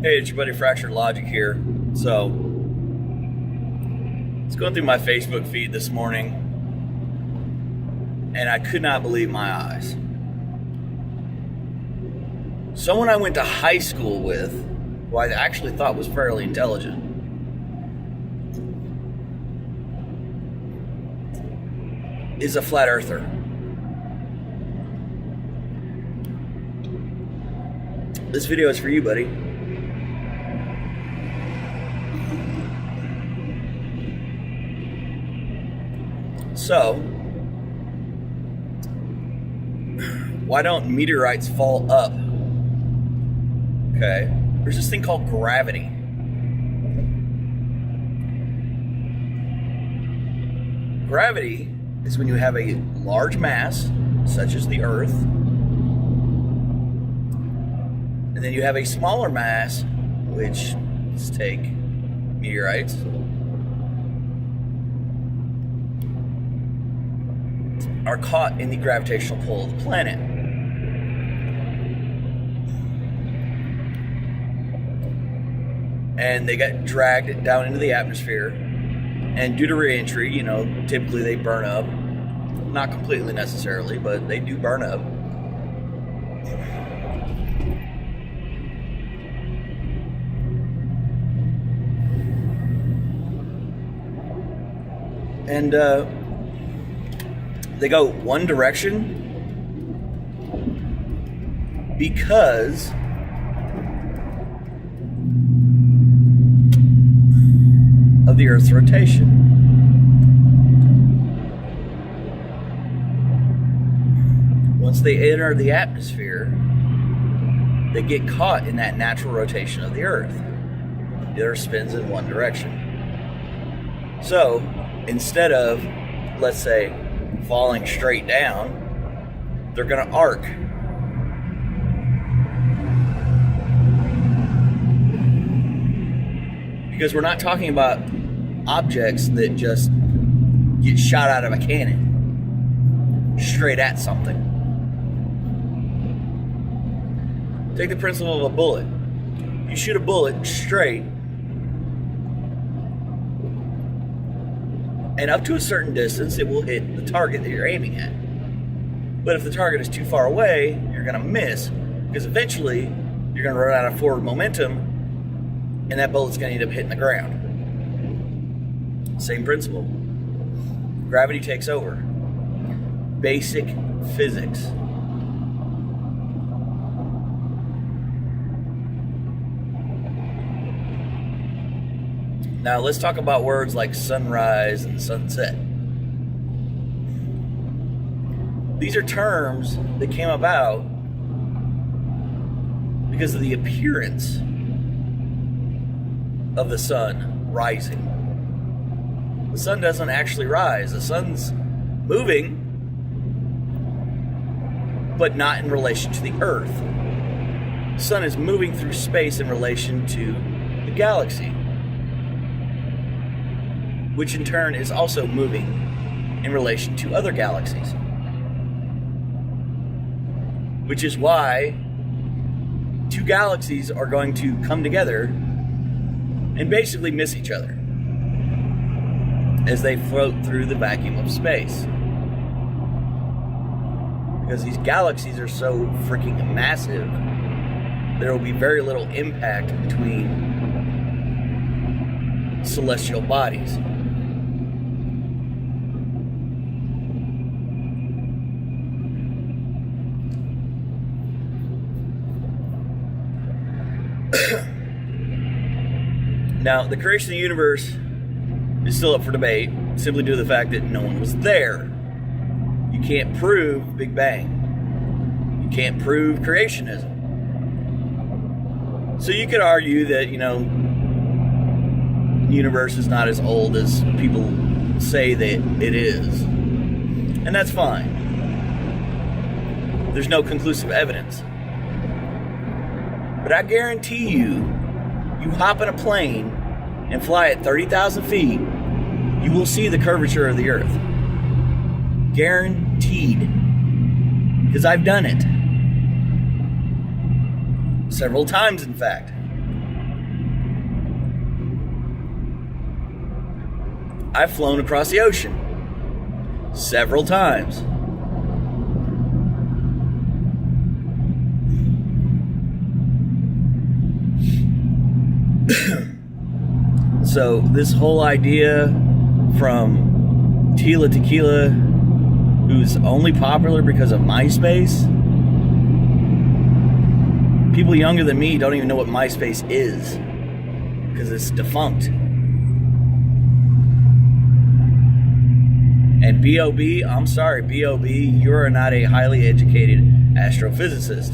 Hey, it's your buddy Fractured Logic here. So, I was going through my Facebook feed this morning, and I could not believe my eyes. Someone I went to high school with, who I actually thought was fairly intelligent, is a flat earther. This video is for you, buddy. So, why don't meteorites fall up? Okay, there's this thing called gravity. Gravity is when you have a large mass, such as the Earth, and then you have a smaller mass, which, let's take meteorites, are caught in the gravitational pull of the planet. And they get dragged down into the atmosphere, and due to re-entry, typically they burn up. Not completely necessarily, but they do burn up. And they go one direction because of the Earth's rotation. Once they enter the atmosphere, they get caught in that natural rotation of the Earth. The Earth spins in one direction. So, instead of, let's say, falling straight down, they're going to arc. Because we're not talking about objects that just get shot out of a cannon straight at something. Take the principle of a bullet. You shoot a bullet straight, and up to a certain distance, it will hit the target that you're aiming at. But if the target is too far away, you're going to miss, because eventually you're going to run out of forward momentum, and that bullet's going to end up hitting the ground. Same principle. Gravity takes over. Basic physics. Now let's talk about words like sunrise and sunset. These are terms that came about because of the appearance of the sun rising. The sun doesn't actually rise. The sun's moving, but not in relation to the Earth. The sun is moving through space in relation to the galaxy, which in turn is also moving in relation to other galaxies. Which is why two galaxies are going to come together and basically miss each other as they float through the vacuum of space. Because these galaxies are so freaking massive, there will be very little impact between celestial bodies. Now, the creation of the universe is still up for debate, simply due to the fact that no one was there. You can't prove Big Bang. You can't prove creationism. So you could argue that, the universe is not as old as people say that it is. And that's fine. There's no conclusive evidence. But I guarantee you hop in a plane and fly at 30,000 feet, you will see the curvature of the Earth. Guaranteed. Because I've done it. Several times, in fact. I've flown across the ocean several times. So this whole idea from Tila Tequila, who's only popular because of MySpace, people younger than me don't even know what MySpace is because it's defunct. And B.O.B., I'm sorry, B.O.B., you're not a highly educated astrophysicist.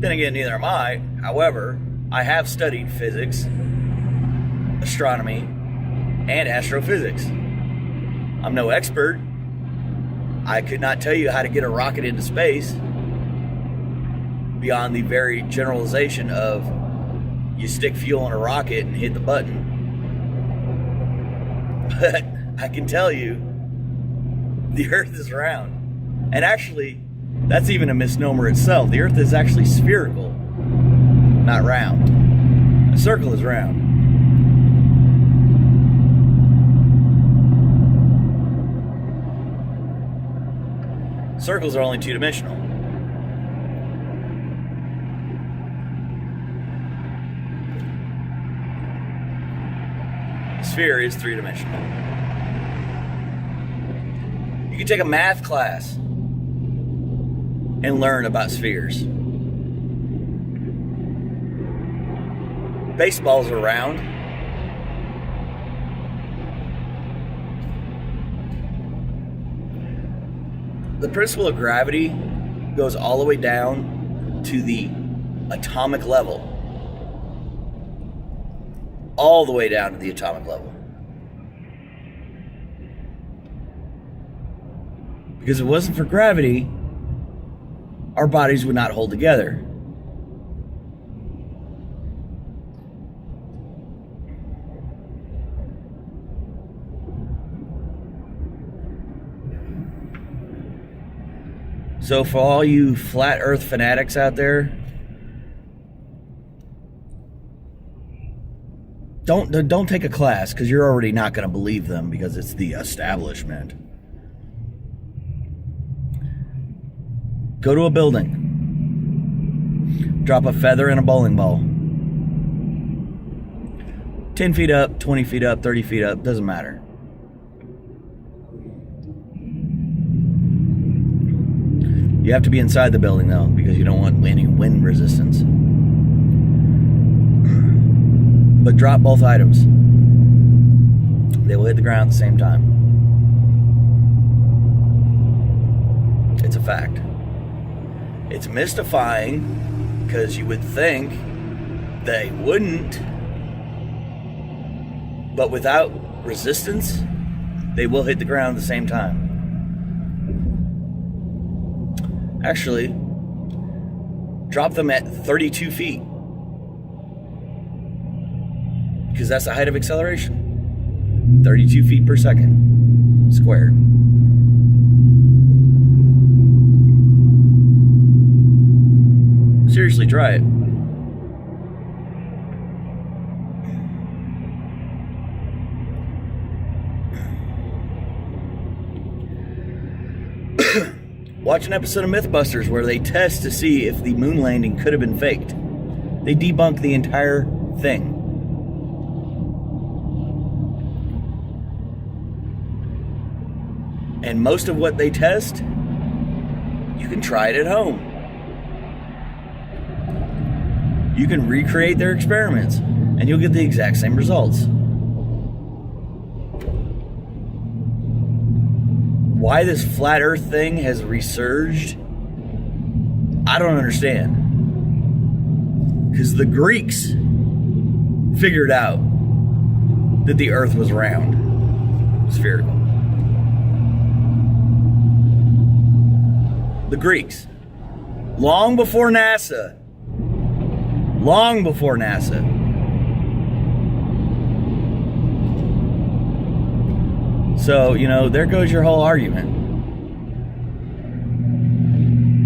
Then again, neither am I. However, I have studied physics, astronomy, and astrophysics. I'm no expert. I could not tell you how to get a rocket into space beyond the very generalization of you stick fuel in a rocket and hit the button. But I can tell you the Earth is round. And actually, that's even a misnomer itself. The Earth is actually spherical, not round. A circle is round. Circles are only two-dimensional. A sphere is three-dimensional. You can take a math class and learn about spheres. Baseballs are round. The principle of gravity goes all the way down to the atomic level. All the way down to the atomic level. Because if it wasn't for gravity, our bodies would not hold together. So for all you flat earth fanatics out there, don't take a class, because you're already not going to believe them because it's the establishment. Go to a building. Drop a feather in a bowling ball. 10 feet up, 20 feet up, 30 feet up, doesn't matter. You have to be inside the building, though, because you don't want any wind resistance. But drop both items. They will hit the ground at the same time. It's a fact. It's mystifying, because you would think they wouldn't. But without resistance, they will hit the ground at the same time. Actually, drop them at 32 feet. Because that's the height of acceleration. 32 feet per second squared. Seriously, try it. Watch an episode of Mythbusters where they test to see if the moon landing could have been faked. They debunk the entire thing. And most of what they test, you can try it at home. You can recreate their experiments, and you'll get the exact same results. Why this flat earth thing has resurged, I don't understand. Because the Greeks figured out that the earth was round, spherical. The Greeks. Long before NASA. Long before NASA. So, there goes your whole argument.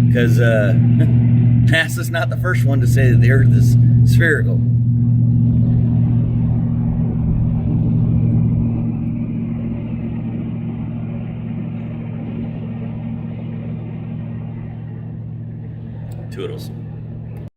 Because NASA's not the first one to say that the Earth is spherical. Toodles.